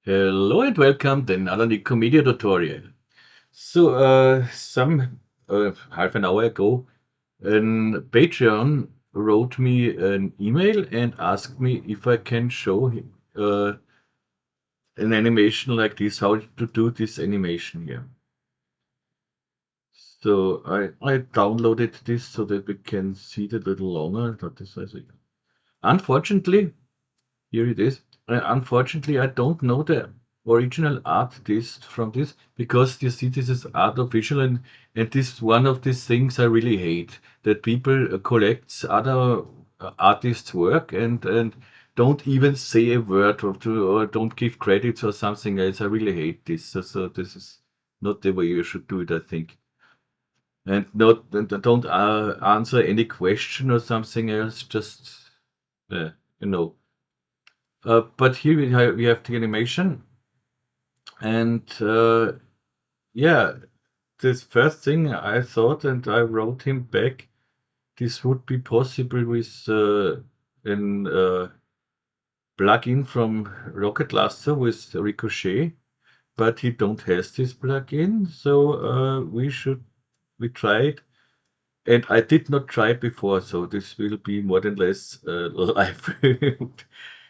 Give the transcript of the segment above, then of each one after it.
Hello and welcome to another Nikomedia tutorial. So, some half an hour ago, an Patreon wrote me an email and asked me if I can show an animation like this, how to do this animation here. So I downloaded this so that we can see it a little longer. Not this, I think. Unfortunately, here it is. Unfortunately, I don't know the original artist from this because you see, this is artificial, and this one of these things I really hate, that people collects other artists' work and don't even say a word or don't give credits or something else. I really hate this. So this is not the way you should do it, I think. And not and don't answer any question or something else. Just uh, you know. But here we have the animation, and yeah, this first thing I thought, and I wrote him back, this would be possible with an plugin from Rocket Lasso with Ricochet, but he don't has this plugin, so we tried, and I did not try it before, so this will be more than less live.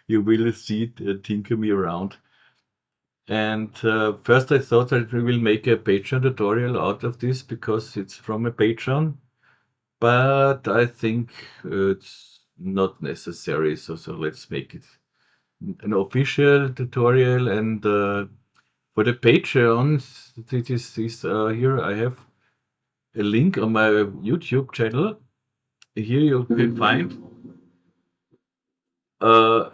You will see it tinker me around. And first I thought that we will make a Patreon tutorial out of this because it's from a Patreon, but I think it's not necessary. So let's make it an official tutorial. And for the Patreons, here I have a link on my YouTube channel. Here you can find uh,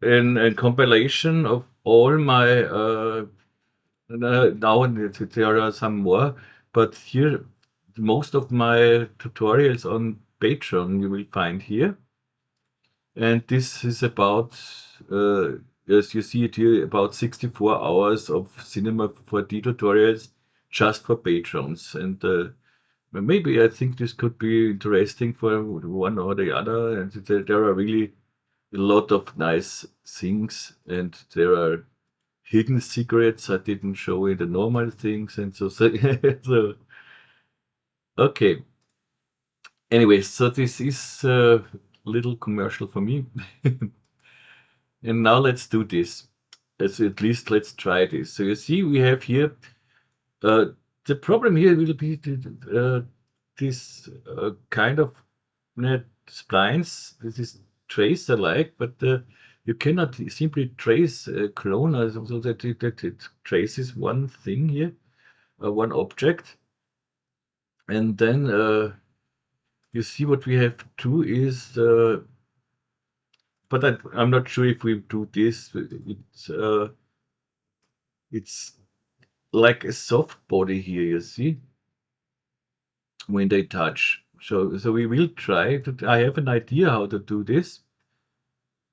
a compilation of all my now there are some more, but here most of my tutorials on Patreon you will find here, and this is about as you see it here, about 64 hours of Cinema 4D tutorials just for patrons, and maybe I think this could be interesting for one or the other, and there are really a lot of nice things, and there are hidden secrets I didn't show in the normal things, and so okay. Anyway, so this is a little commercial for me, and now let's do this. At least let's try this. So you see, we have here uh, the problem here will be this kind of net splines. This is trace alike, but you cannot simply trace a clone so that it traces one thing here, one object. And then you see what we have to do is, but I'm not sure if we do this. It's like a soft body here, you see, when they touch. So we will try to. I have an idea how to do this,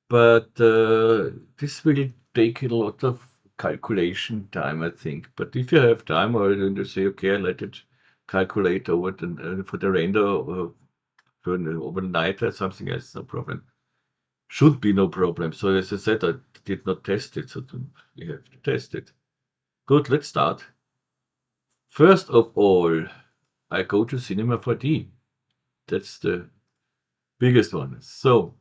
but this will take a lot of calculation time, I think. But if you have time, or you say, okay, I let it calculate over for the render for overnight or something else, no problem. Should be no problem. So as I said, I did not test it, so we have to test it. Good, let's start. First of all, I go to Cinema 4D. That's the biggest one. So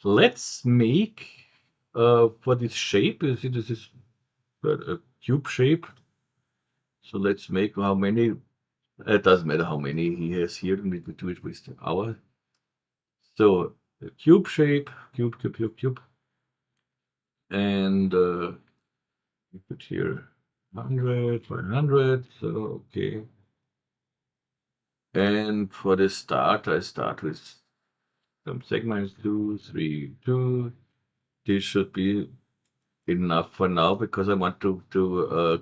let's make for this shape, you see this is a cube shape. So let's make how many, it doesn't matter how many he has here, we do it with our. So a cube shape, cube. And we put here 100, 100, so okay. And for the start, I start with some segments, 2, 3, 2. This should be enough for now because I want to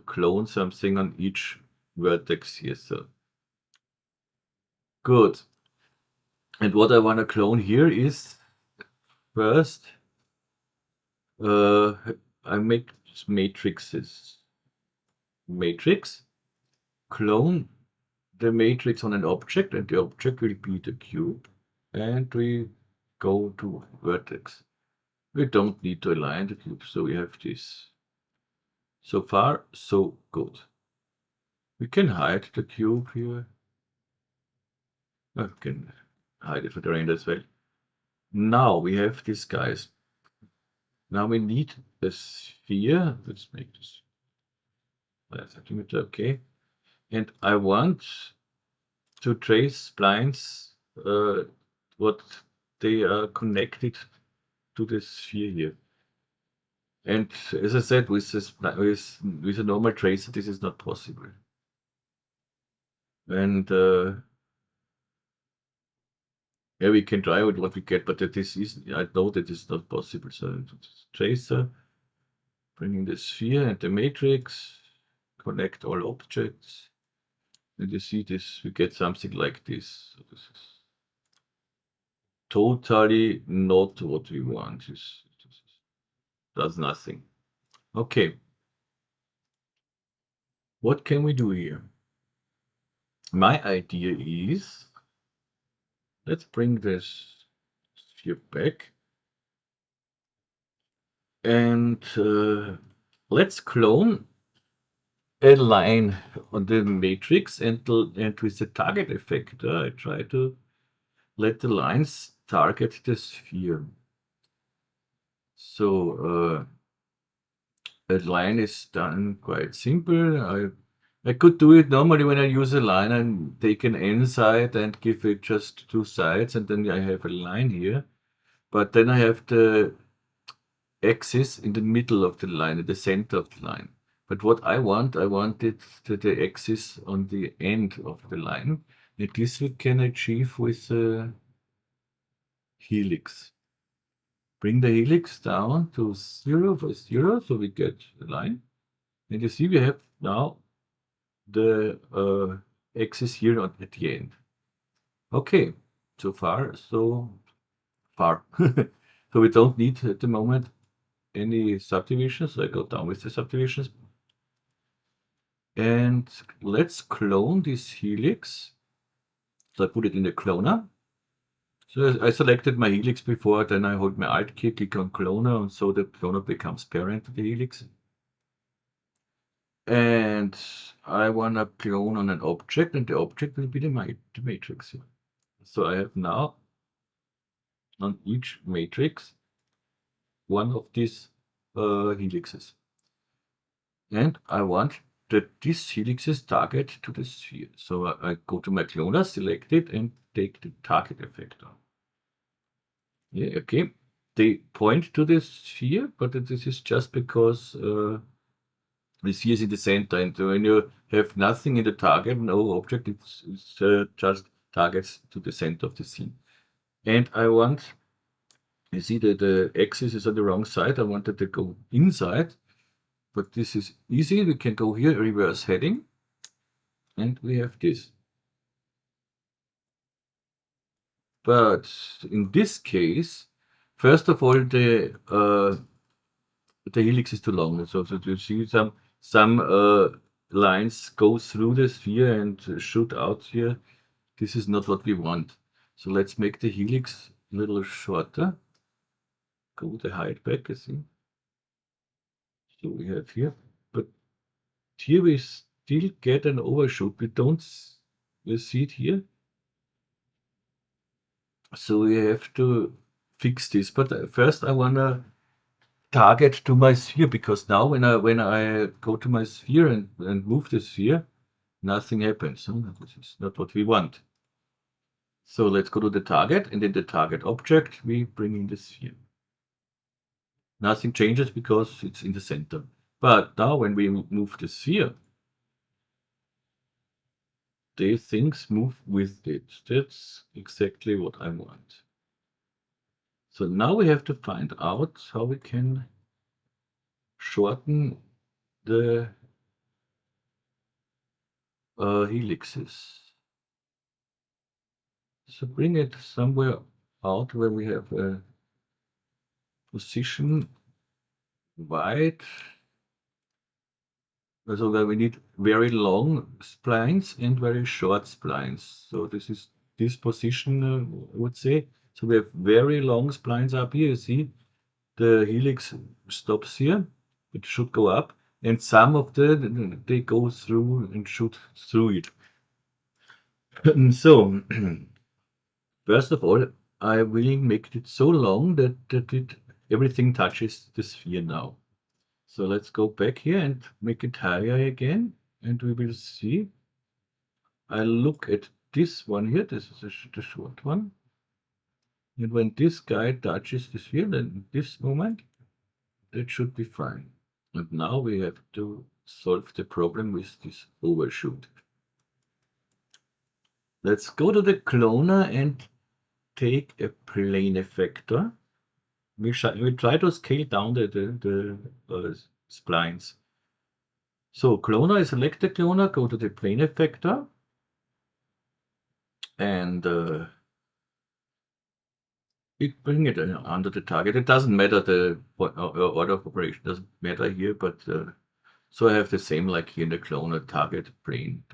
clone something on each vertex here. So good. And what I want to clone here is first uh, I make matrices. Matrix, clone the matrix on an object, and the object will be the cube. And we go to vertex. We don't need to align the cube, so we have this. So far, so good. We can hide the cube here. I can hide it for the render as well. Now we have these guys. Now we need a sphere. Let's make this 5 centimeter, okay. And I want to trace splines, what they are connected to the sphere here. And as I said, with a normal tracer, this is not possible. And yeah, we can try with what we get, but this is, I know that it's not possible. So tracer, bringing the sphere and the matrix, connect all objects, and you see this, we get something like this. So this is totally not what we want. This does nothing. Okay, what can we do here? My idea is, let's bring this sphere back. And let's clone a line on the matrix, and with the target effect, I try to let the lines target the sphere. So a line is done quite simple. I could do it normally when I use a line and take an n side and give it just 2 sides, and then I have a line here. But then I have the axis in the middle of the line, in the center of the line. But what I wanted the axis on the end of the line. And this we can achieve with a helix. Bring the helix down to 0 for 0, so we get the line. And you see we have now the axis here at the end. Okay, so far, so far. So we don't need at the moment any subdivisions. I go down with the subdivisions. And let's clone this helix. So I put it in the cloner. So I selected my helix before, then I hold my Alt key, click on cloner, and so the cloner becomes parent to the helix. And I want to clone on an object, and the object will be the matrix here. So I have now on each matrix one of these helixes. And I want that this helix is target to the sphere. So I go to my cloner, select it, and take the target effect on. Yeah, okay. They point to the sphere, but this is just because the sphere is in the center. And when you have nothing in the target, no object, it's just targets to the center of the scene. And I want, you see that the axis is on the wrong side. I wanted to go inside, but this is easy. We can go here, reverse heading, and we have this. But in this case, first of all, the helix is too long. So you see some lines go through the sphere and shoot out here. This is not what we want. So let's make the helix a little shorter. Go the height back, you see. So we have here, but here we still get an overshoot. We don't see it here. So we have to fix this. But first I wanna target to my sphere, because now when I go to my sphere and move the sphere, nothing happens. This is not what we want. So let's go to the target, and in the target object we bring in the sphere. Nothing changes because it's in the center. But now when we move the sphere, the things move with it. That's exactly what I want. So now we have to find out how we can shorten the helixes. So bring it somewhere out where we have a position wide. So where we need very long splines and very short splines. So this is this position, I would say. So we have very long splines up here, you see. the helix stops here. It should go up, and some of they go through and shoot through it. So, first of all, I will make it so long that everything touches the sphere now. So let's go back here and make it higher again, and we will see. I look at this one here, this is the short one. And when this guy touches the sphere, then in this moment, it should be fine. And now we have to solve the problem with this overshoot. Let's go to the cloner and take a plane effector. We try to scale down the splines. So cloner, I select the cloner, go to the plane effector, and bring it under the target. It doesn't matter the order of operation, doesn't matter here, but so I have the same like here in the cloner target plane.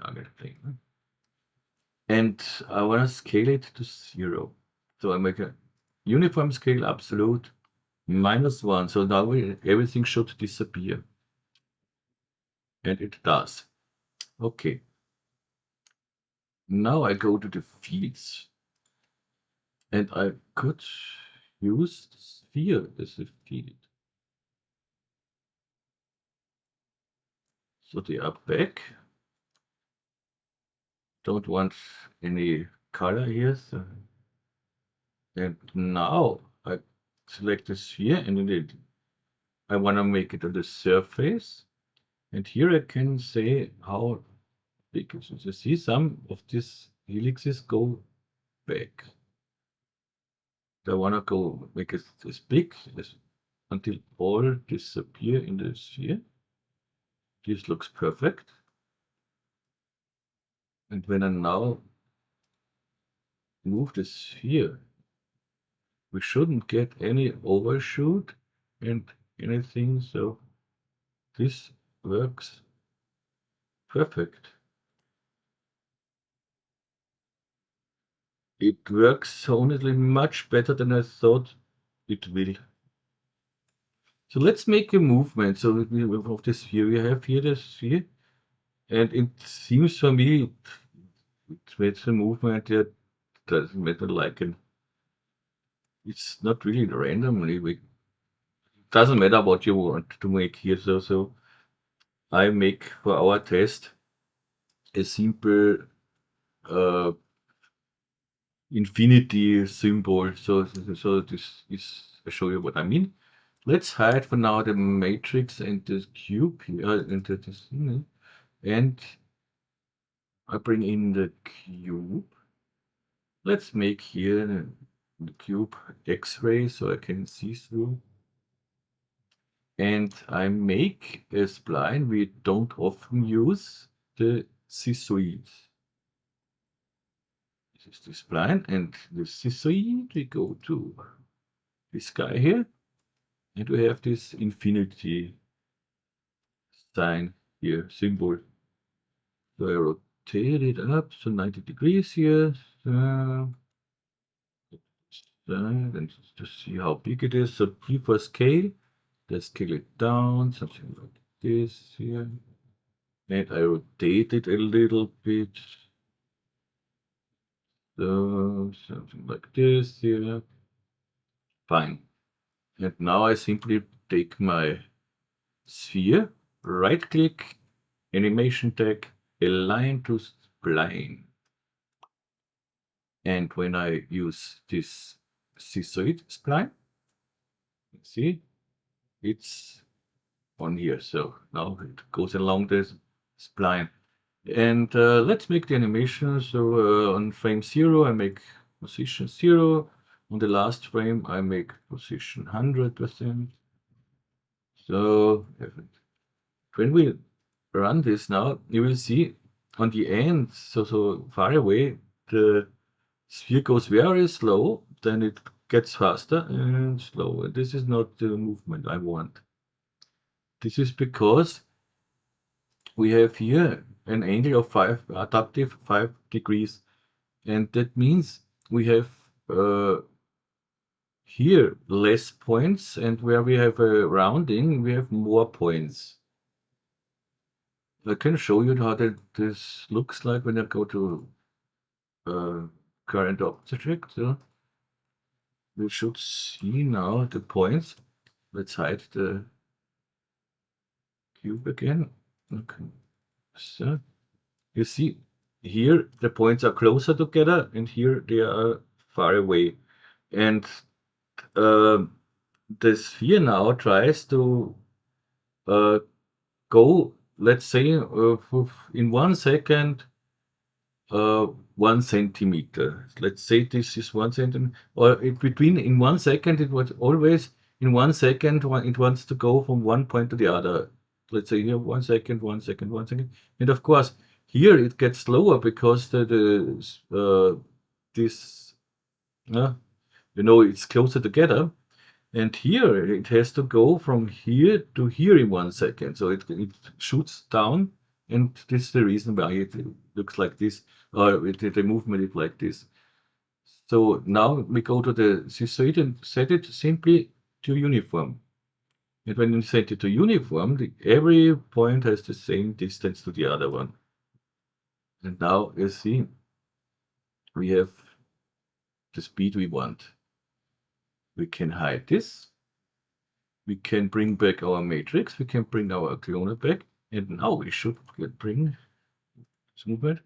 And I want to scale it to 0. So I make a uniform scale absolute -1. So now everything should disappear. And it does. Okay. Now I go to the fields. And I could use the sphere as a field. So they are back. Don't want any color here. So. And now I select the sphere and I want to make it on the surface. And here I can say how big it is. You see some of these helixes go back. I want to go make it as big until all disappear in the sphere. This looks perfect. And when I now move the sphere, we shouldn't get any overshoot and anything, so this works perfect. It works honestly much better than I thought it will. So let's make a movement. So of the sphere, we have here the sphere, and it seems for me it makes a movement that doesn't matter like it's not really randomly. It doesn't matter what you want to make here. So I make for our test a simple uh, infinity symbol. So this is, I show you what I mean. Let's hide for now the matrix and the cube here, and I bring in the cube. Let's make here the cube X-ray so I can see through. And I make a spline we don't often use, the schizoid. This is the spline, and the schizoid we go to this guy here, and we have this infinity sign here, symbol. So I rotate it up to 90 degrees here. And to see how big it is. So P for scale. Let's scale it down, something like this here. And I rotate it a little bit. So something like this here. Fine. And now I simply take my sphere, right click, animation tag, align to spline. And when I use this schizoid spline, see, it's on here. So now it goes along this spline. And let's make the animation. So on frame 0, I make position 0. On the last frame, I make position 100%. So when we run this now, you will see on the end, so far away, the sphere goes very slow, then it gets faster and slower. This is not the movement I want. This is because we have here an angle of adaptive 5 degrees, and that means we have here less points, and where we have a rounding, we have more points. I can show you how this looks like when I go to current object. So we should see now the points. Let's hide the cube again. Okay. So you see here the points are closer together, and here they are far away. And uh, the sphere now tries to uh, go, let's say, in 1 second, 1 centimeter. Let's say this is 1 centimeter, or between in 1 second, it was always in 1 second, it wants to go from one point to the other. Let's say here 1 second, 1 second, 1 second. And of course, here it gets slower because this, it's closer together. And here it has to go from here to here in 1 second. So it shoots down, and this is the reason why it looks like this, or the movement is like this. So now we go to the C and set it simply to uniform. And when you set it to uniform, every point has the same distance to the other one. And now you see we have the speed we want. We can hide this. We can bring back our matrix, we can bring our cloner back, and now we should bring movement.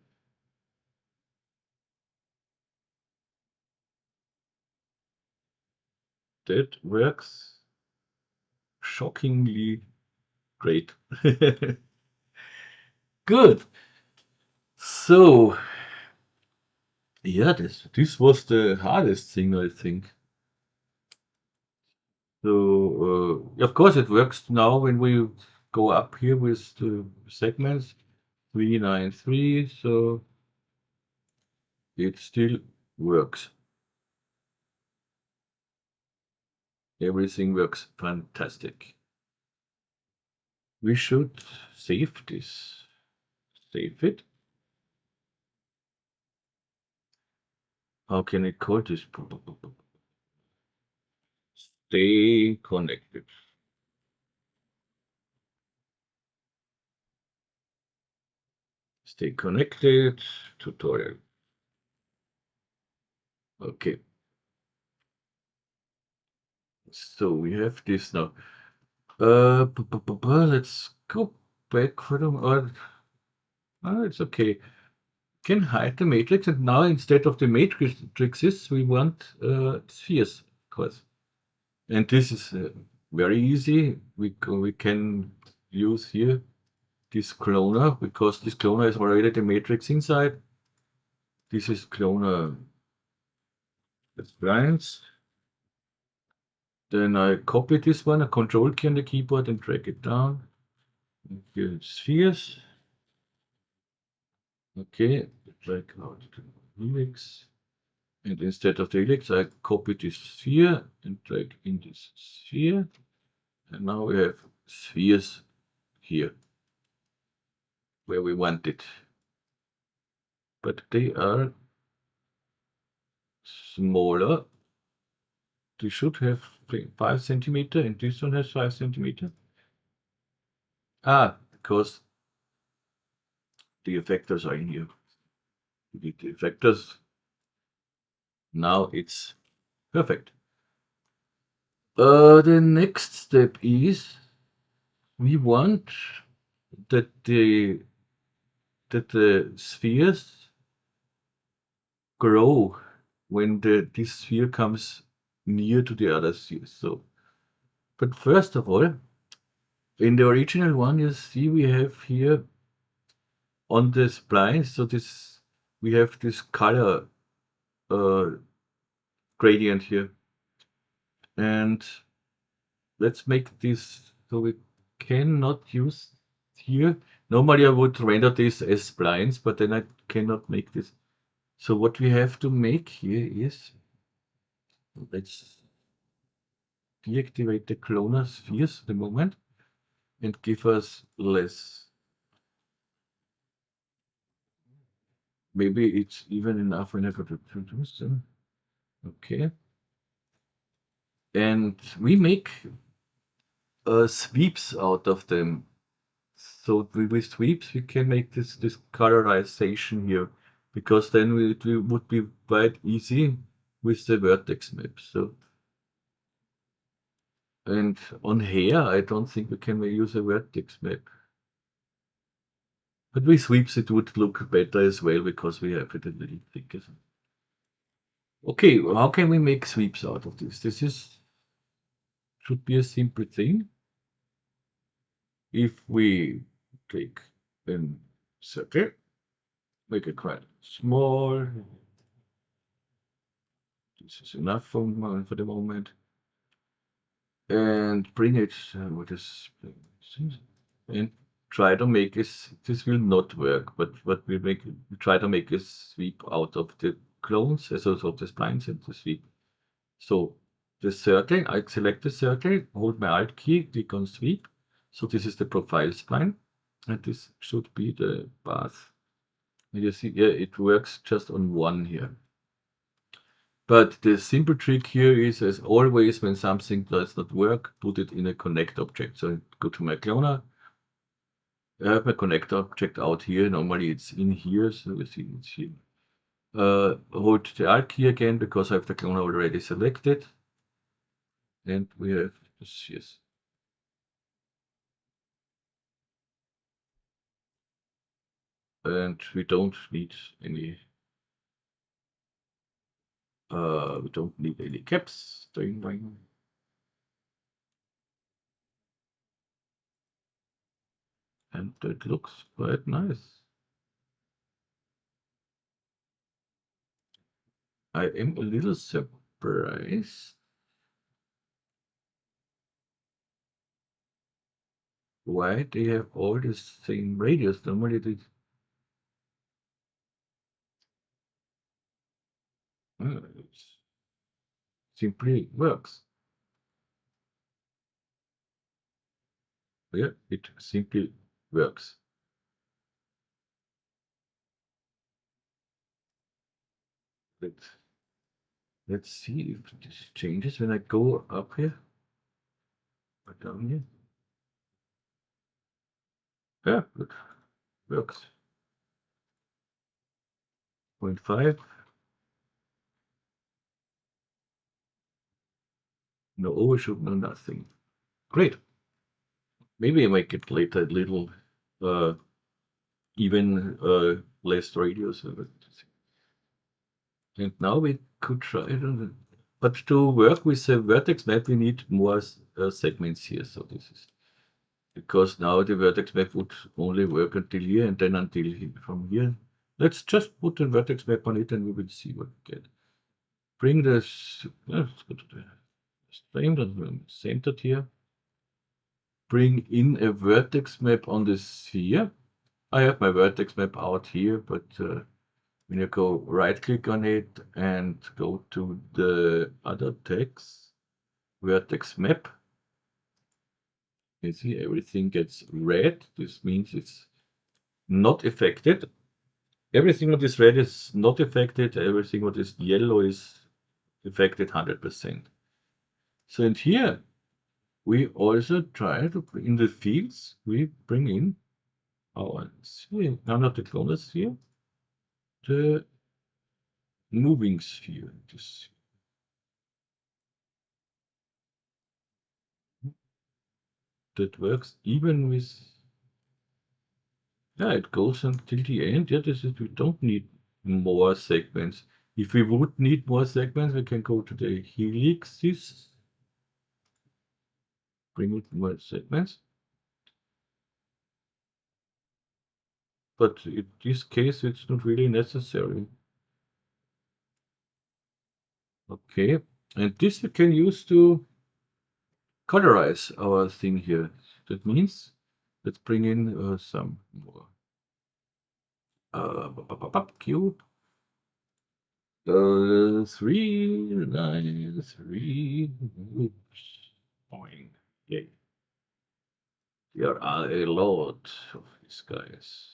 That works shockingly great. Good. So, yeah, this was the hardest thing, I think. So, of course, it works now when we go up here with the segments 393, so it still works. Everything works fantastic. We should save this. Save it. How can I call this? Stay connected. Stay connected tutorial. Okay. So we have this now. Let's go back for them. It's okay. Can hide the matrix, and now instead of the matrices, we want spheres, of course. And this is very easy. We can use here this cloner, because this cloner is already the matrix inside. This is cloner splines. Then I copy this one, a control key on the keyboard, and drag it down. Here spheres. Okay, drag out the helix. And instead of the helix, I copy this sphere and drag in this sphere. And now we have spheres here, where we want it. But they are smaller. They should have 5 centimeter, and this one has 5 centimeter. Because the effectors are in here. Delete the effectors. Now it's perfect. The next step is we want that the spheres grow when this sphere comes near to the other sphere. So, but first of all, in the original one, you see we have here on the splines, so this we have this color gradient here, and let's make this so we cannot use here. Normally I would render this as splines, but then I cannot make this. So what we have to make here is, let's deactivate the cloner spheres at the moment and give us less. Maybe it's even enough when I go to produce them. Okay. and we make sweeps out of them. So with sweeps we can make this colorization here, because then it would be quite easy with the vertex map. So, and on hair I don't think we can use a vertex map. But with sweeps it would look better as well, because we have it a little thicker. Okay, how can we make sweeps out of this? Should be a simple thing. If we take a circle, make it quite small. This is enough for the moment. And bring it with this, and try to make this will not work, but we try to make a sweep out of the clones, as also of the splines and the sweep. So the circle, I select the circle, hold my Alt key, click on sweep. So this is the profile spline, and this should be the path. And you see, yeah, it works just on one here. But the simple trick here is, as always, when something does not work, put it in a connect object. So go to my cloner. I have my connect object out here. Normally it's in here, so we see it's here. Hold the Alt key again, because I have the cloner already selected. And we have this, yes. And we don't need any caps. Doing, doing. And that looks quite nice. I am a little surprised why they have all the same radius. Normally it simply works. Yeah, it simply works. Let's see if this changes when I go up here or down here. Yeah, it works. 0.5. No overshoot, no nothing. Great. Maybe I make it later a little even less radius. And now we could try it. But to work with the vertex map, we need more segments here. So this is because now the vertex map would only work until here and then until here. From here. Let's just put a vertex map on it and we will see what we get. Bring this, let's go to the frame that's centered here. Bring in a vertex map on the sphere. I have my vertex map out here, but when you go right click on it and go to the other text, vertex map, you see everything gets red. This means it's not affected. Everything what is red is not affected. Everything what is yellow is affected 100%. So in here, we also try to bring in the fields, we bring in our sphere, now not the clonal sphere, the moving sphere. That works even with, yeah, it goes until the end. Yeah, this is, we don't need more segments. If we would need more segments, we can go to the helixes, bring it more segments. But in this case, it's not really necessary. Okay, and this we can use to colorize our thing here. That means let's bring in some more cube. 393. Boing. Yay. There are a lot of these guys.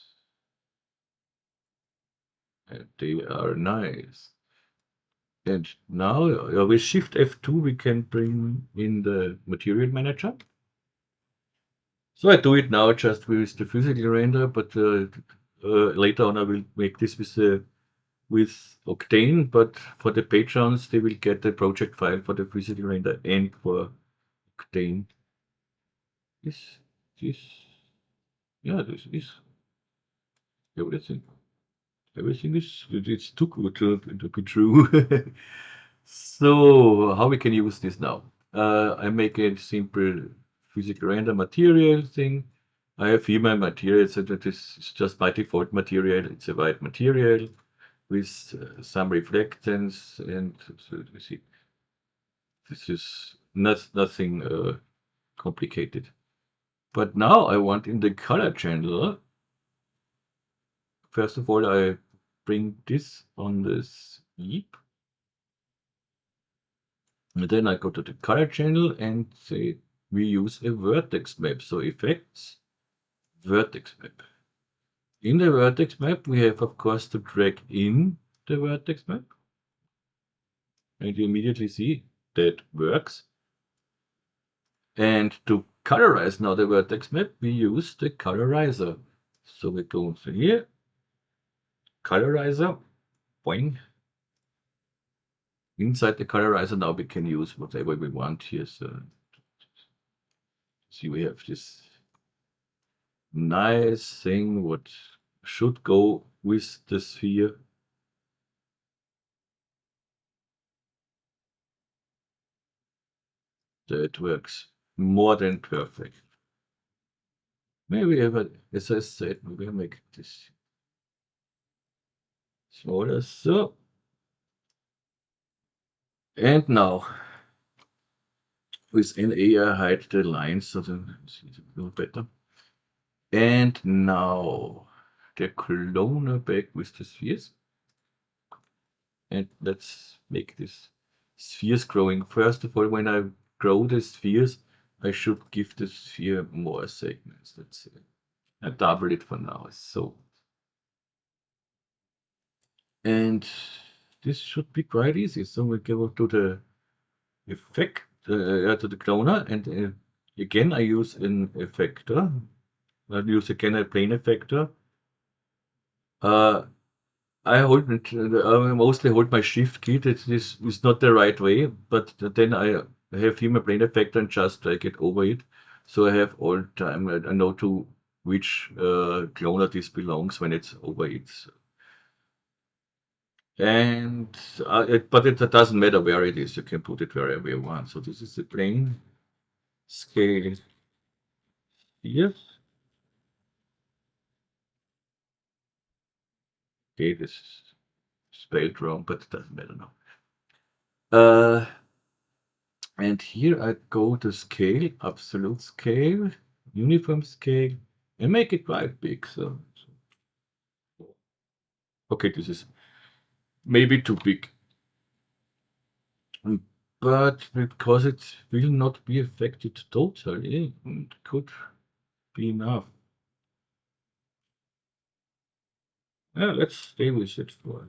And they are nice. And now with Shift F2 we can bring in the material manager. So I do it now just with the physical render, but later on I will make this with Octane. But for the patrons, they will get the project file for the physical render and for Octane. This, yeah, this is everything. Everything is it's too good to be true. So how we can use this now? I make a simple physical render material thing. I have here my material, so that is just by default material. It's a white material with some reflectance, and so you see, this is nothing complicated. But now I want in the color channel. First of all, I bring this on the sweep. And then I go to the color channel and say we use a vertex map. So effects, vertex map. In the vertex map, we have, of course, to drag in the vertex map. And you immediately see that works. And to colorize now the vertex map, we use the colorizer. So we go to here, colorizer, boing. Inside the colorizer now we can use whatever we want here. So see, we have this nice thing what should go with the sphere. That works more than perfect. Maybe as I said, we make this smaller, so. And now with NA I hide the lines so then it's a little better. And now the cloner back with the spheres. And let's make this spheres growing. First of all, when I grow the spheres, I should give the sphere more segments. Let's see. I double it for now. So, and this should be quite easy. So we go to the effect, to the cloner, and again I use an effector. I use again a plane effector. I mostly hold my shift key. This is not the right way, but then I have here my plane effector and just drag it over it. So I have all time, I know to which cloner this belongs when it's over it. And but it doesn't matter where it is. You can put it wherever you want. So this is the plane scale here. Okay, this is spelled wrong, but it doesn't matter now. And here I go to scale, absolute scale, uniform scale, and make it quite big. So okay, this is maybe too big, but because it will not be affected totally, it could be enough. Yeah, let's stay with it for.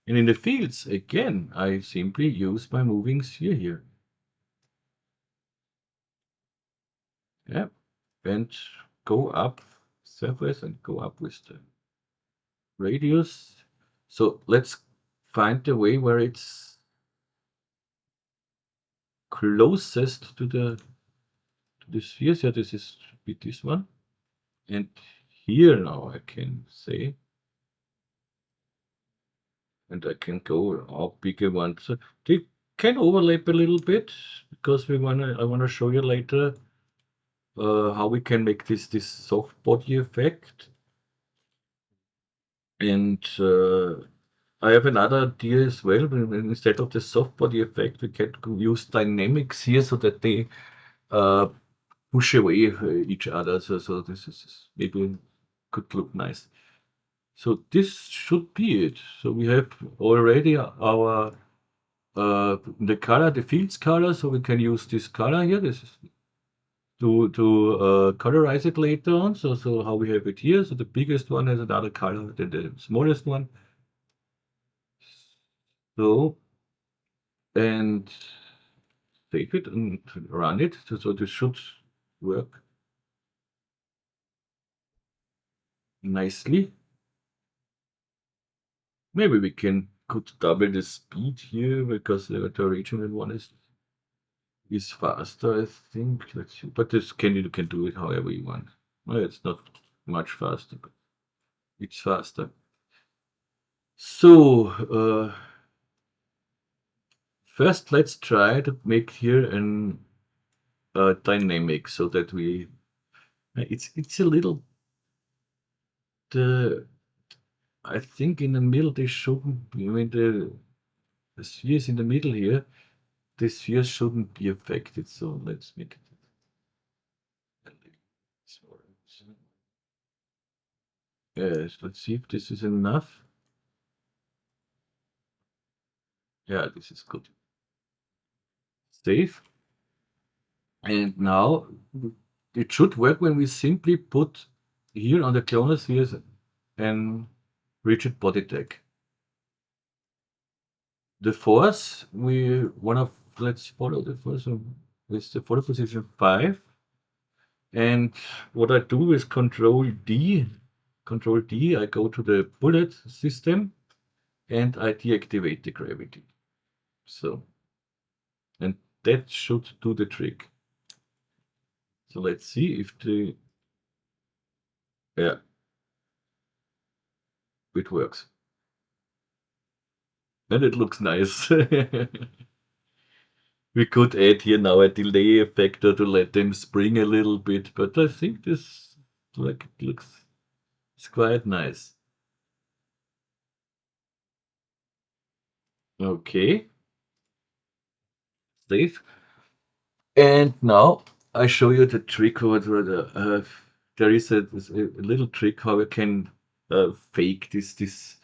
And in the fields, again, I simply use my moving sphere here. Yeah, and go up surface and go up with the radius. So let's find the way where it's closest to the spheres. Yeah, this is with this one. And here now I can say, and I can go how big I want. So they can overlap a little bit because I wanna show you later how we can make this soft body effect. And I have another idea as well. Instead of the soft body effect, we can use dynamics here so that they uh, push away each other. So this is maybe could look nice. So this should be it. So we have already our the color, the fields color. So we can use this color here. This is to colorize it later on. So how we have it here. So the biggest one has another color than the smallest one. So, and save it and run it. So this should work nicely. Maybe we could double the speed here because the original one is faster, I think. Let's see. But this you can do it however you want. Well, it's not much faster, but it's faster. So first let's try to make here an dynamic so that it's a little the I think in the middle they shouldn't be, I mean the spheres in the middle here, the spheres shouldn't be affected. So let's make it a little smaller. Yes, let's see if this is enough. Yeah, this is good. Save. And now it should work when we simply put here on the cloner spheres an rigid body tag. The force we wanna let's follow the force with the follow position 5. And what I do is Control D. Control D, I go to the bullet system and I deactivate the gravity. So, and that should do the trick. So let's see if yeah, it works. And it looks nice. We could add here now a delay effector to let them spring a little bit, but I think this it looks it's quite nice. Okay, save. And now I show you the trick there is a little trick how you can fake this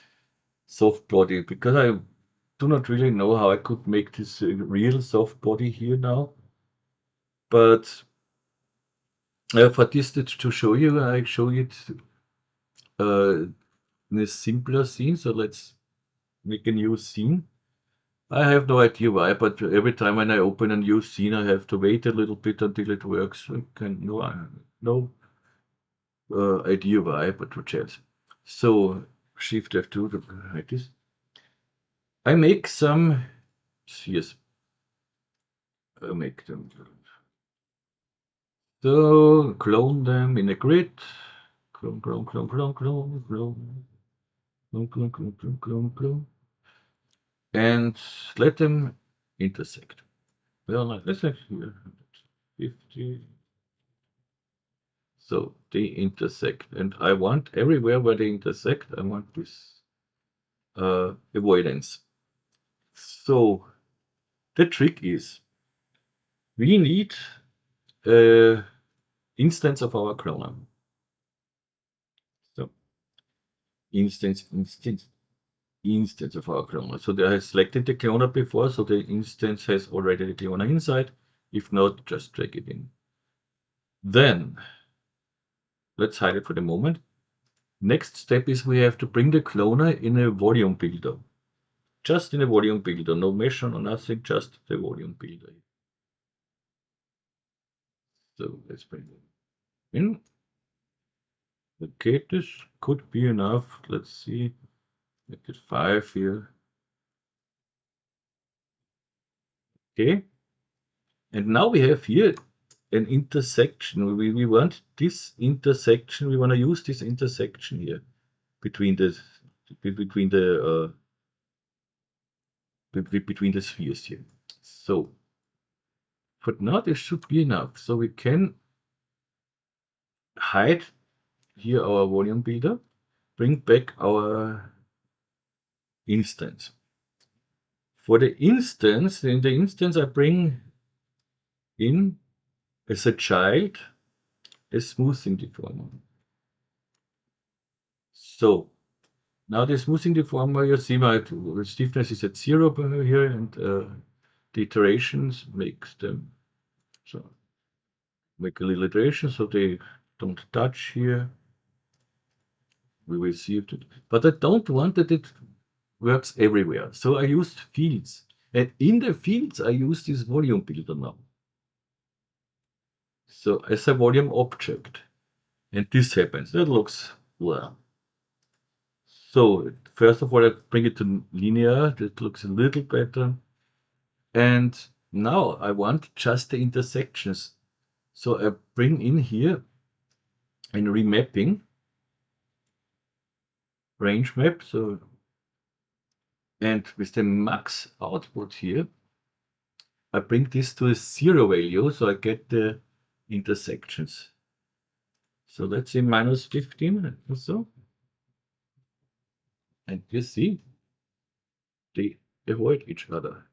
soft body, because I do not really know how I could make this real soft body here now. But for this to show you, I show it in a simpler scene. So let's make a new scene. I have no idea why, but every time when I open a new scene, I have to wait a little bit until it works. No idea why, but what else. So Shift F2 to hide this. I make some spheres. I make them. So clone them in a grid. Clone, clone, clone, clone, clone, clone, clone, clone, clone, clone, clone, clone, and let them intersect. Well, let's say here 50. So they intersect, and I want everywhere where they intersect, I want this avoidance. So the trick is we need an instance of our cloner. So instance of our cloner. So I have selected the cloner before, so the instance has already the cloner inside. If not, just drag it in. Then let's hide it for the moment. Next step is we have to bring the cloner in a volume builder. Just in a volume builder, no mesh or nothing, just the volume builder. So let's bring it in. Okay, this could be enough. Let's see. Make it 5 here. Okay. And now we have here an intersection. We want this intersection. We want to use this intersection here between the between the spheres here. So for now this should be enough. So we can hide here our volume builder, bring back our instance. For the instance, in the instance I bring in as a child a smoothing deformer. So now the smoothing deformer, you see my stiffness is at 0 here, and the iterations makes them so make a little iteration so they don't touch here. We will see it, but I don't want that it works everywhere. So I used fields. And in the fields, I use this volume builder now. So as a volume object. And this happens. That looks well. So first of all, I bring it to linear. That looks a little better. And now I want just the intersections. So I bring in here a remapping range map. So, and with the max output here, I bring this to a 0 value, so I get the intersections. So let's say -15 or so. And you see, they avoid each other.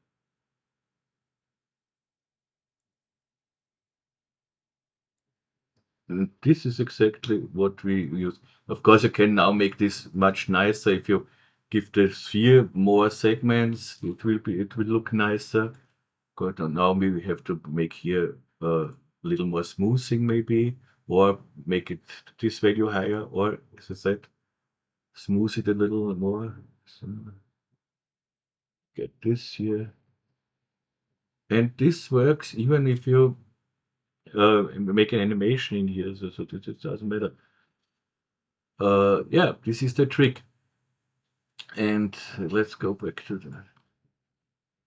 And this is exactly what we use. Of course, you can now make this much nicer. If you give the sphere more segments, it will look nicer. Good. And now maybe we have to make here a little more smoothing maybe, or make it this value higher, or as I said, smooth it a little more. So get this here. And this works even if you make an animation in here, so it doesn't matter. Yeah, this is the trick. And let's go back to the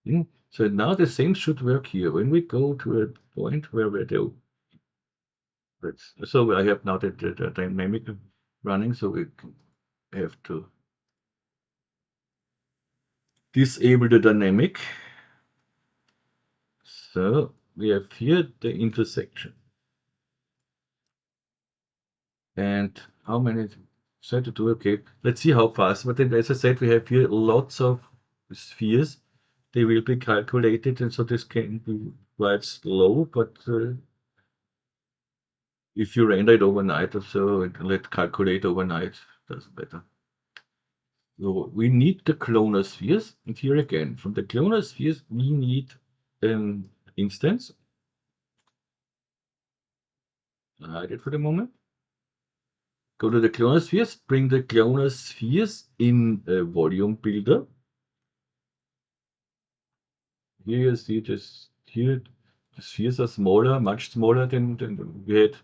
thing. So now the same should work here. When we go to a point where we do, so I have now the dynamic running, so we have to disable the dynamic. So we have here the intersection. And how many? Set to do, okay. Let's see how fast. But then, as I said, we have here lots of spheres. They will be calculated, and so this can be quite slow. But if you render it overnight or so, and let calculate overnight, doesn't matter. So we need the cloner spheres, and here again, from the cloner spheres, we need an instance. Hide it for the moment. Go to the cloner spheres, bring the cloner spheres in a volume builder. Here you see this, here the spheres are smaller, much smaller than we had.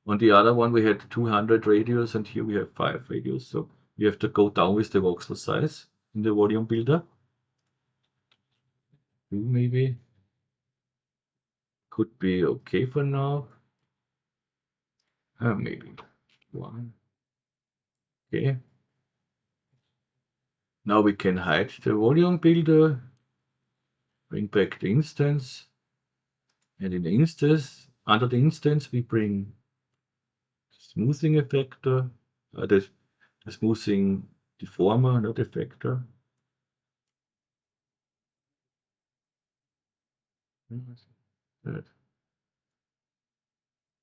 On the other one, we had 200 radius, and here we have 5 radius. So you have to go down with the voxel size in the volume builder. Maybe could be okay for now. Maybe 1. Okay. Now we can hide the volume builder, bring back the instance, and in the instance, under the instance, we bring smoothing effector, the smoothing deformer, not effector.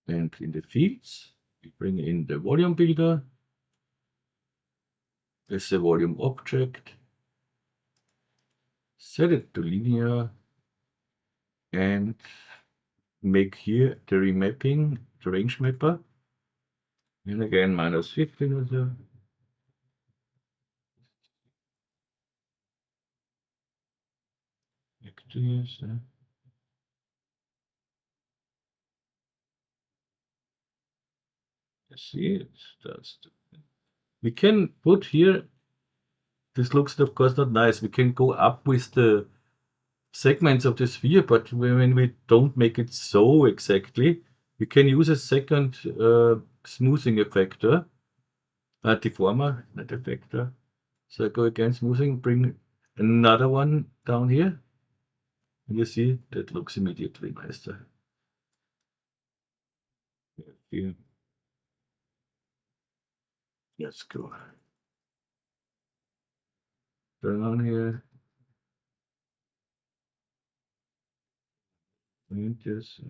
And in the fields, we bring in the volume builder as a volume object, set it to linear, and make here the remapping, the range mapper. And again, -15 or so. Actors, see, it starts to. We can put here, this looks of course not nice. We can go up with the segments of the sphere, but when we don't make it so exactly, we can use a second smoothing effector, deformer, not effector. So I go again, smoothing, bring another one down here, and you see that looks immediately nicer. Here. Let's go. Turn on here. And just,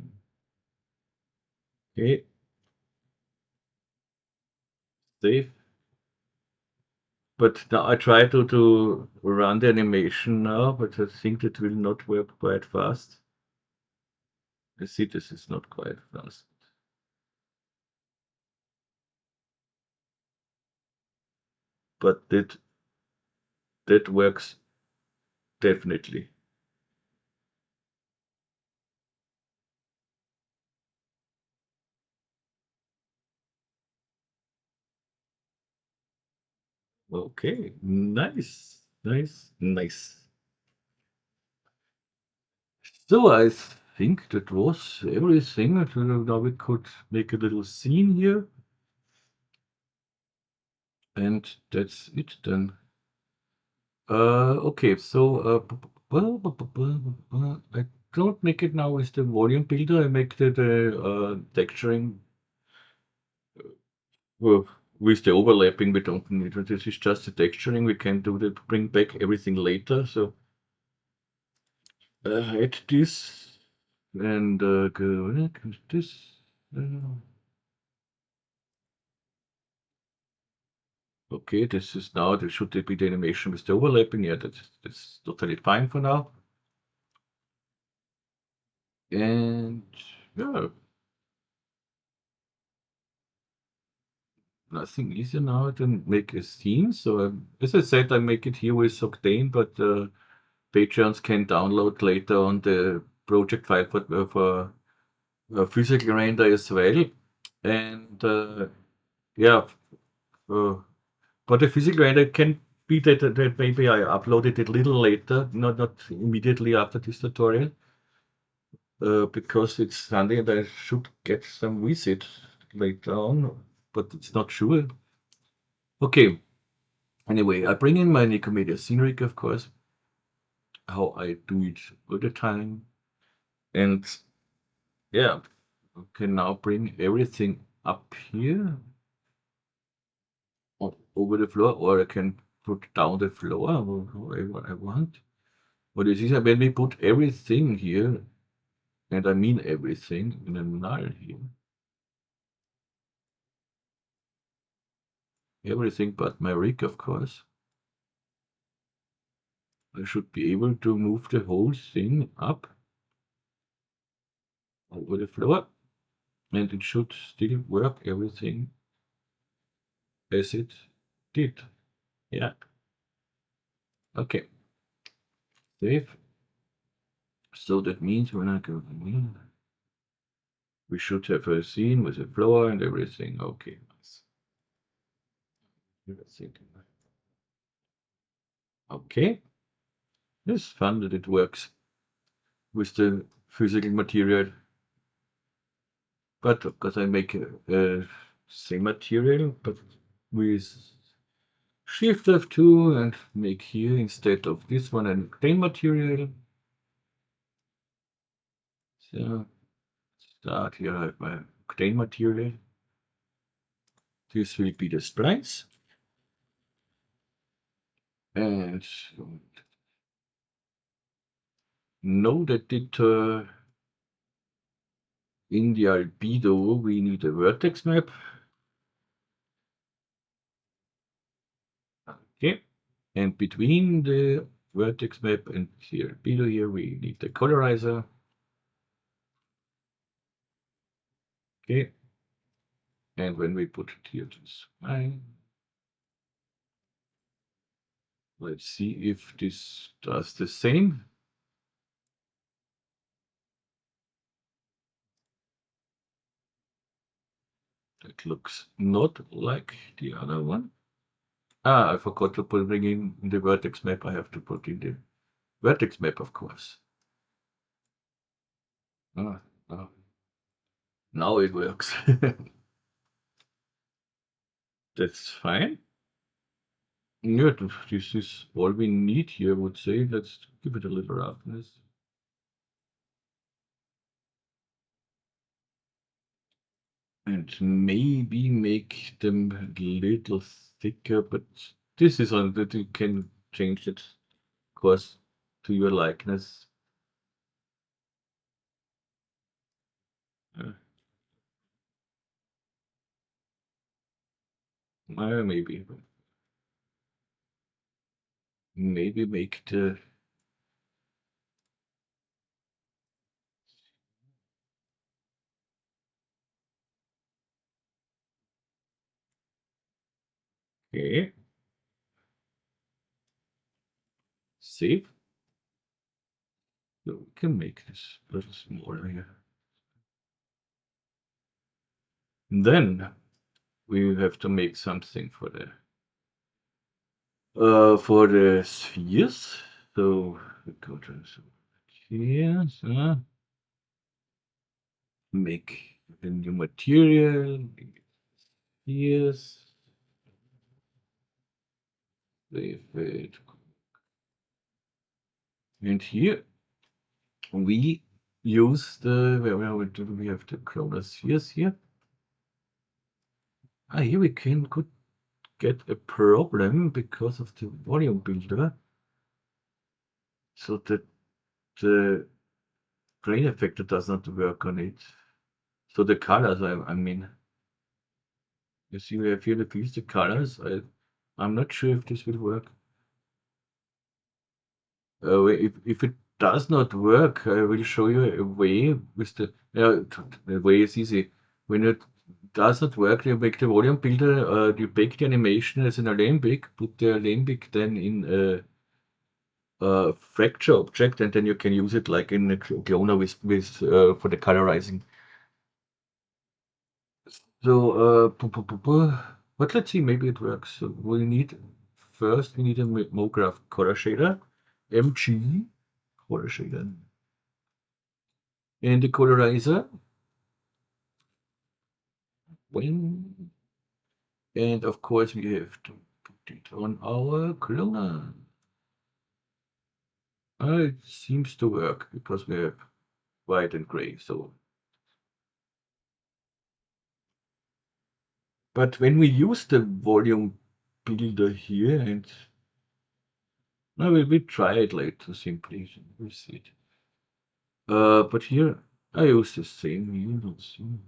okay. Save. But now I try to run the animation now, but I think it will not work quite fast. I see this is not quite fast. But That works definitely. Okay, nice, nice, nice. So I think that was everything. Now we could make a little scene here, and that's it then. Okay, so I don't make it now with the volume builder. I make the texturing uh, with the overlapping. We don't need it. This is just the texturing. We can do the bring back everything later. So hide this and go this. Uh, okay, this is now. There should be the animation with the overlapping. Yeah, that's totally fine for now. And yeah. Nothing easier now than make a scene. So as I said, I make it here with Octane, but Patreons can download later on the project file for physical render as well. And yeah, uh, but the physical render can be that maybe I upload it a little later, not immediately after this tutorial, because it's Sunday and I should get some visit later on, but it's not sure. Okay. Anyway, I bring in my Nikomedias Scene Rig, of course, how I do it all the time. And yeah, I can now bring everything up here over the floor, or I can put down the floor, or however I want. What is this? When we put everything here, and I mean everything, in a null here, everything but my rig, of course, I should be able to move the whole thing up over the floor, and it should still work everything as it did. Yeah. Okay. Save. So that means when I go in, we should have a scene with a floor and everything. Okay. Nice. Everything. Okay. It's fun that it works with the physical material. But because I make a same material, but with Shift F2 and make here instead of this one an plain material. So start here I have my octane material. This will be the splice. And know that it in the albedo we need a vertex map. Okay. And between the vertex map and the albedo here we need the colorizer. Okay. And when we put it here to fine. Let's see if this does the same. That looks not like the other one. Ah, I forgot to bring in the vertex map. I have to put in the vertex map, of course. Ah, ah. Now it works. That's fine. Yeah, this is all we need here, I would say. Let's give it a little roughness. And maybe make them a little thicker, but this is on that you can change it, of course, to your likeness. Uh, maybe, maybe make the okay. save. So we can make this a little smaller here. And then we have to make something for the spheres. So we go to here, so make a new material, spheres, save it. And here we use where do we have the cloner spheres here? Here we could get a problem because of the volume builder, so that the grain effector does not work on it. So the colors, I mean, you see, we have here the colors. I'm not sure if this will work. If it does not work, I will show you a way with the way is easy. When it does not work, you make the volume builder, you bake the animation as an alembic, put the alembic then in a fracture object, and then you can use it like in a cloner for the colorizing. So, but let's see, maybe it works. So we need a MoGraph color shader, MG color shader, and the colorizer. And of course we have to put it on our cloner. It seems to work because we have white and gray. So, but when we use the volume builder here, and now we try it later simply. We see it. But here I use the same here. Let's see.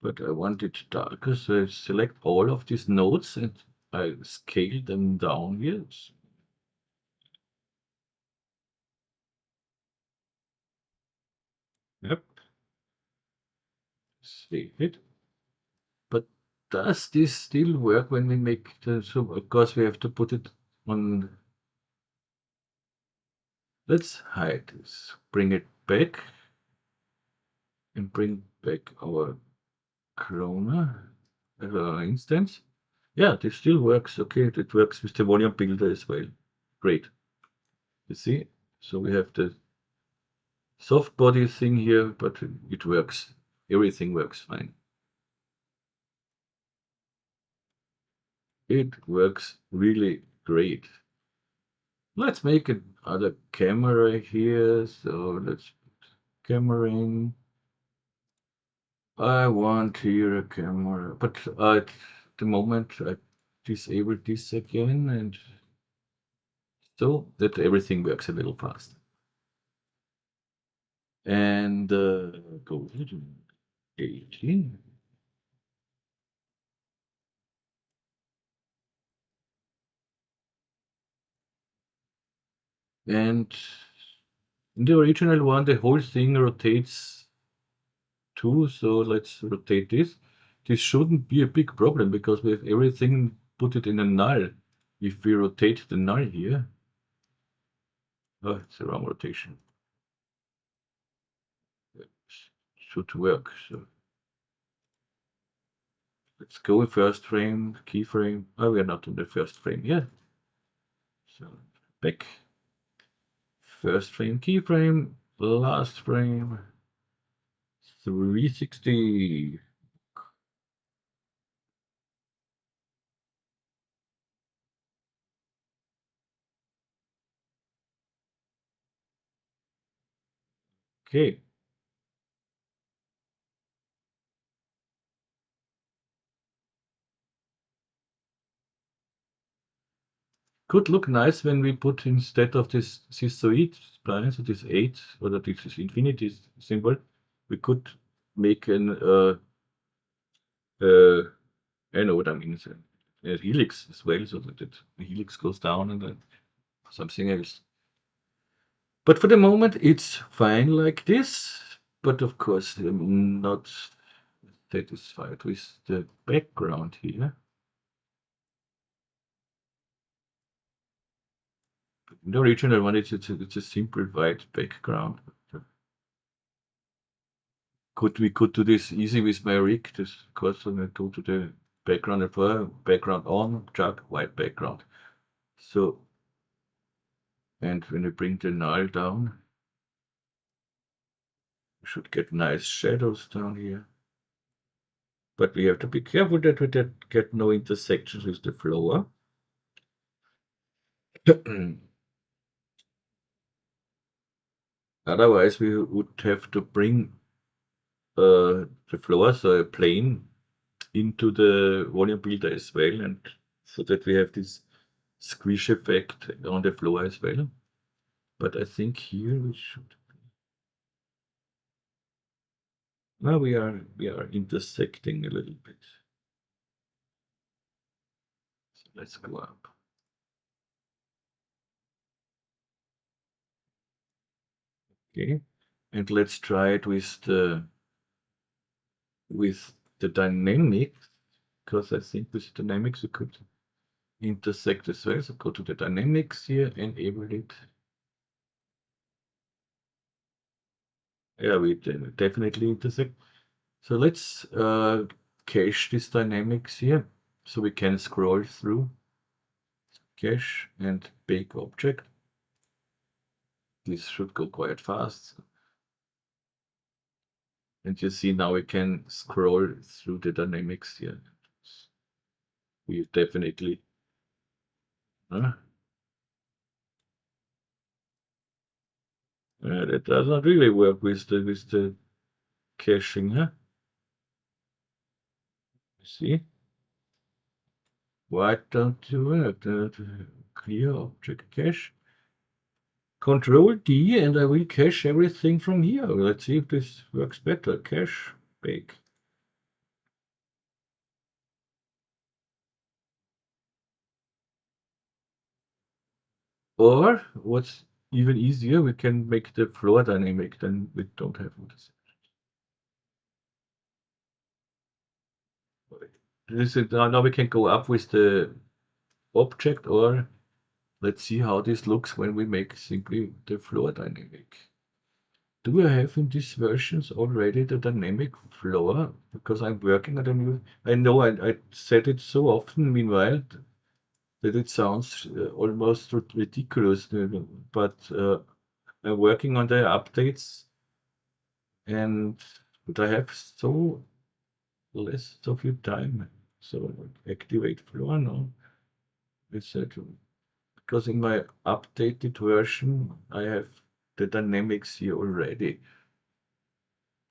But I want it darker, so I select all of these nodes and I scale them down here. Yep. Save it. But does this still work when we make the, so of course we have to put it on. Let's hide this, bring it back, and bring back our cloner instance. Yeah, this still works. Okay, it works with the volume builder as well. Great. You see, so we have the soft body thing here, but it works. Everything works fine. It works really great. Let's make another camera here. So let's put camera in. I want here a camera, but at the moment I disable this again, and so that everything works a little faster. And go to 18. And in the original one, the whole thing rotates too. So let's rotate this. This shouldn't be a big problem because we have everything put it in a null. If we rotate the null here, oh, it's the wrong rotation. It should work. So let's go first frame, keyframe. Oh, we are not in the first frame yet. So back. First frame, keyframe, last frame, 360. Okay. Could look nice when we put instead of this schizoid spline, so this 8 or this is infinity symbol, we could make an I know what I mean, a helix as well, so that the helix goes down and then something else. But for the moment, it's fine like this. But of course, I'm not satisfied with the background here. In the original one, it's a simple white background. We could do this easy with my rig. This, of course, I go to the background and for background on, chuck, white background. So, and when you bring the null down, you should get nice shadows down here. But we have to be careful that we get no intersections with the floor. Otherwise, we would have to bring the floor, so a plane, into the volume builder as well, and so that we have this squish effect on the floor as well. But I think here we should. Now we are intersecting a little bit. So let's go up. Okay, and let's try it with the dynamics, because I think with dynamics we could intersect as well. So go to the dynamics here, enable it. Yeah, we definitely intersect. So let's cache this dynamics here, so we can scroll through. Cache and bake object. This should go quite fast. And you see now we can scroll through the dynamics here. We definitely. That does not really work with the caching, huh? See? Why don't you work? Clear object cache. Control D and I will cache everything from here. Let's see if this works better. Cache, bake. Or what's even easier, we can make the floor dynamic, then we don't have this. This is, now we can go up with the object, or let's see how this looks when we make simply the floor dynamic. Do I have in these versions already the dynamic floor? Because I'm working on a new. I know I said it so often, meanwhile, that it sounds almost ridiculous. But I'm working on the updates, but I have so less of your time. So activate floor now. It's because in my updated version I have the dynamics here already.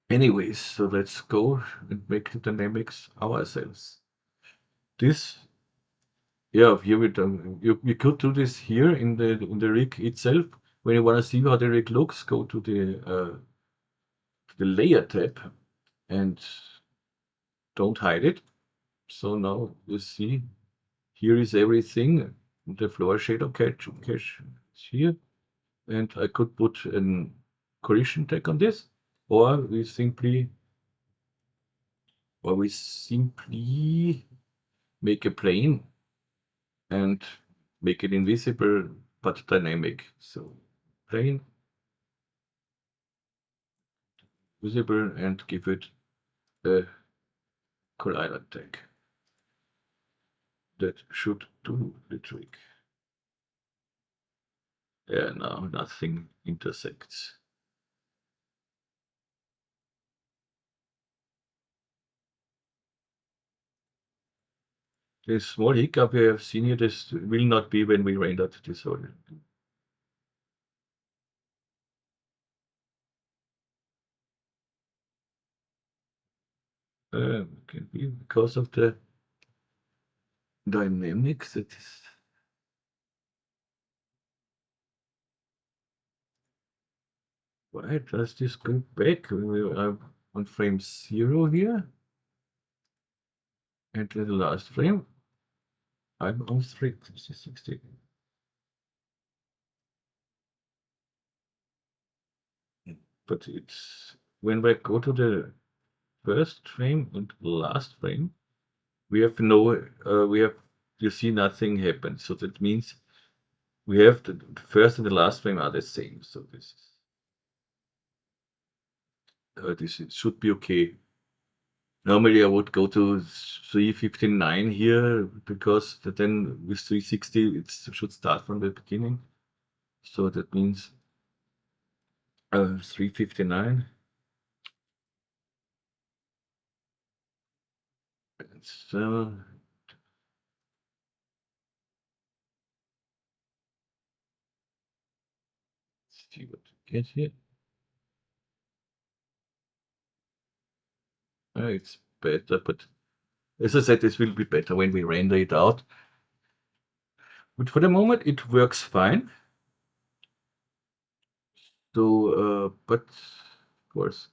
Anyways, so let's go and make the dynamics ourselves. This, yeah, here we do. You could do this here in the rig itself. When you want to see how the rig looks, go to the layer tab and don't hide it. So now you see here is everything. The floor shadow cache is here, and I could put an collision tag on this, or we simply make a plane and make it invisible but dynamic. So plane visible and give it a collider tag. That should do the trick. Yeah, now nothing intersects. The small hiccup we have seen here, this will not be when we rendered this whole. Can be because of the dynamics. That is. Why does this go back? We are on frame 0 here. And the last frame, I'm on 360. But it's when we go to the first frame and last frame, we have you see nothing happen. So that means we have the first and the last frame are the same, so should be okay. Normally I would go to 359 here because then with 360 it should start from the beginning. So that means 359. So let's see what we get here. It's better, but as I said, this will be better when we render it out. But for the moment, it works fine. So, but of course,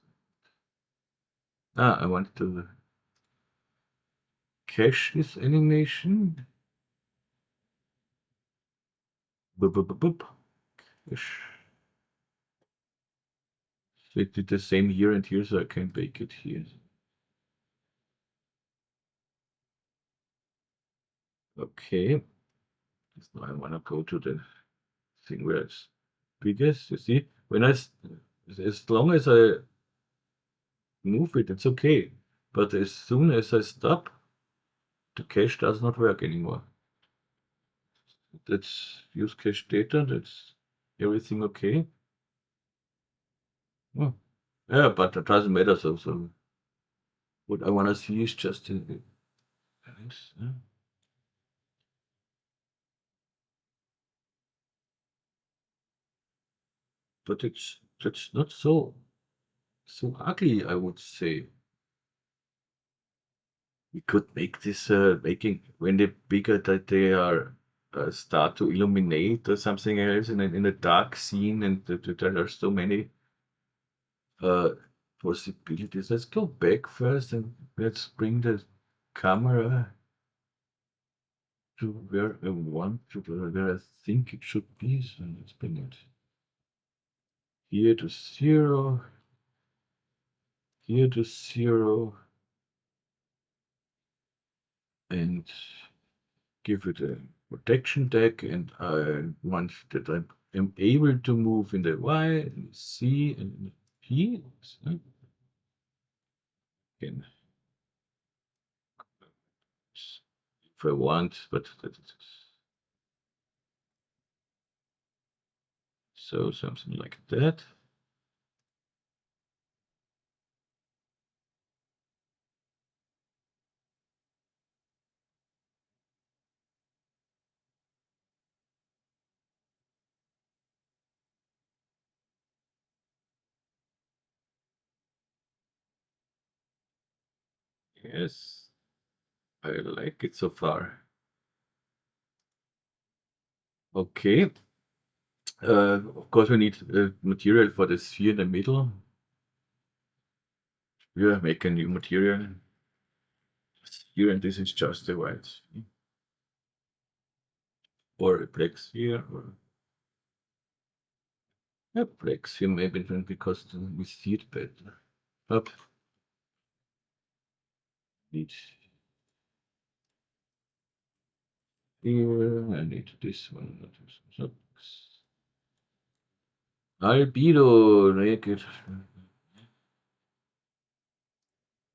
I want to cache this animation. Boop, boop, boop, boop. Cache. So it did the same here and here, so I can bake it here. Okay. Now I want to go to the thing where it's biggest. You see, as long as I move it, it's okay. But as soon as I stop, the cache does not work anymore. Let's use cache data. That's everything okay. Oh, yeah, but it doesn't matter. So what I want to see is just in this. But that's not so ugly, I would say. We could make this making when they bigger that they are start to illuminate or something else in a dark scene, and there are so many uh, possibilities. Let's go back first and let's bring the camera to where I want to, where I think it should be. So let's bring it here to 0, here to 0, and give it a protection tag, and I want that I am able to move in the Y, and C, and P. Again, if I want, but so something like that. Yes, I like it so far. Okay. Of course, we need material for the sphere in the middle. We make a new material here, and this is just the white sphere, or a black sphere, or a black sphere maybe because then we see it better. Up. Need here. I need this one. Oops. Albedo, naked.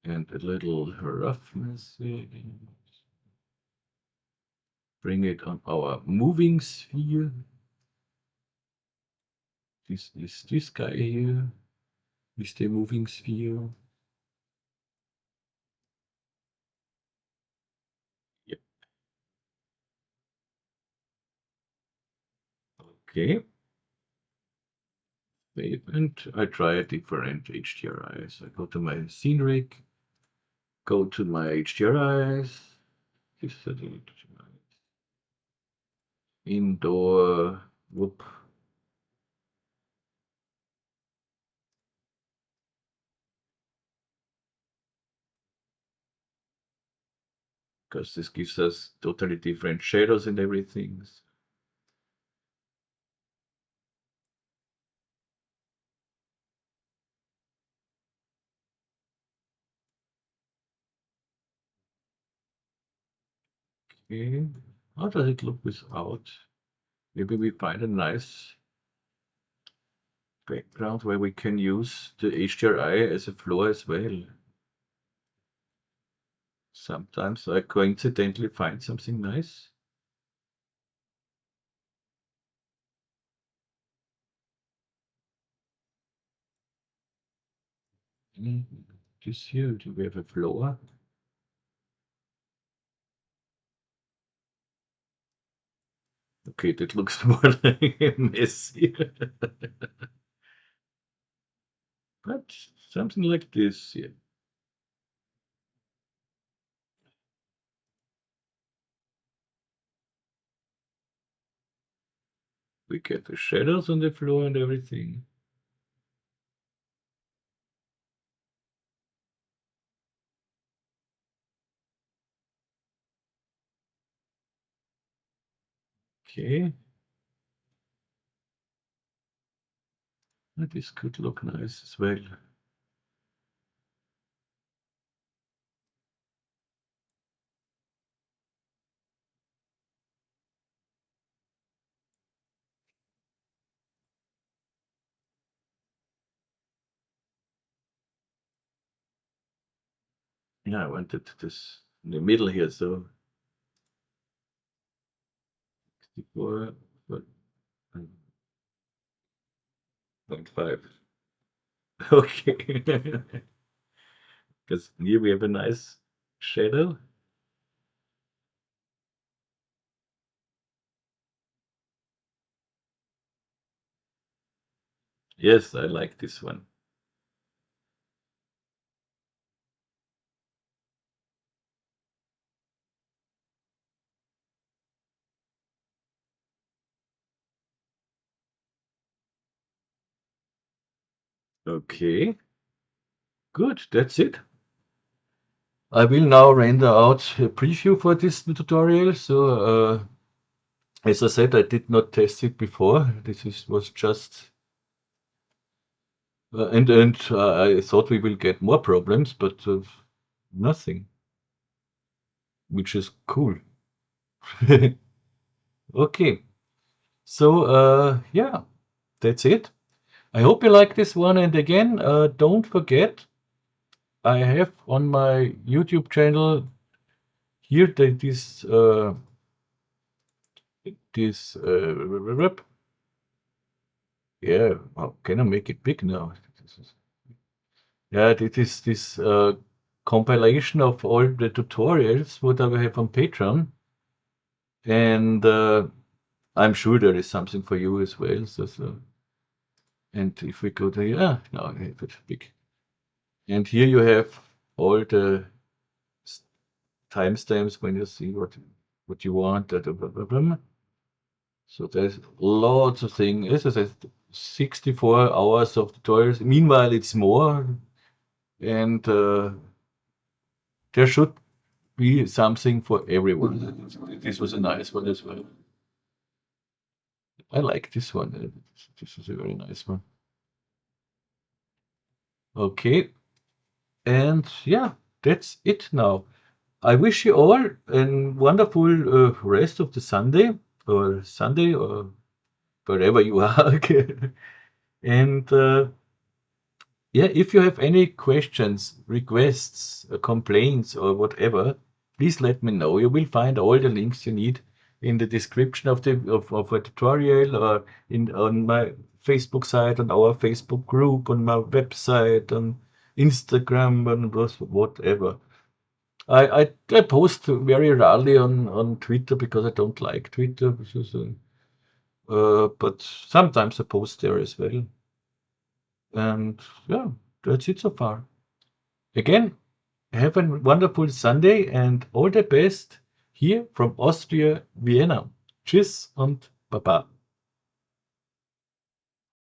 And a little roughness. Bring it on our moving sphere. This is this guy here with the moving sphere. Yep. Okay. Save, and I try a different HDRI. So I go to my scene rig, go to my HDRIs. This is indoor. Whoop. Because this gives us totally different shadows and everything. Okay. How does it look without? Maybe we find a nice background where we can use the HDRI as a floor as well. Sometimes I coincidentally find something nice. This here, do we have a floor? Okay, that looks more like a mess here. But something like this here. We get the shadows on the floor and everything. Okay. This could look nice as well. Yeah, I wanted this in the middle here, so 64, but 0.5. Okay. Because here we have a nice shadow. Yes, I like this one. Okay, good, that's it. I will now render out a preview for this tutorial. So, as I said, I did not test it before. Was just, and I thought we will get more problems, but nothing, which is cool. Okay, so yeah, that's it. I hope you like this one. And again, don't forget, I have on my YouTube channel here this yeah. How can I make it big now? Yeah, this is this compilation of all the tutorials what I have on Patreon, and I'm sure there is something for you as well. And if we go to now I have it big, and here you have all the timestamps when you see what you want. So there's lots of things. As I said, 64 hours of tutorials. Meanwhile, it's more, and there should be something for everyone. This was a nice one as well. I like this one. This is a very nice one. Okay, and yeah, that's it now. I wish you all a wonderful rest of the Sunday or wherever you are. And yeah, if you have any questions, requests, complaints, or whatever, please let me know. You will find all the links you need in the description of of a tutorial, or in on my Facebook site, on our Facebook group, on my website, on Instagram, and whatever. I post very rarely on Twitter because I don't like Twitter, but sometimes I post there as well. And yeah, that's it so far. Again, have a wonderful Sunday and all the best here from Austria, Vienna. Tschüss und Baba.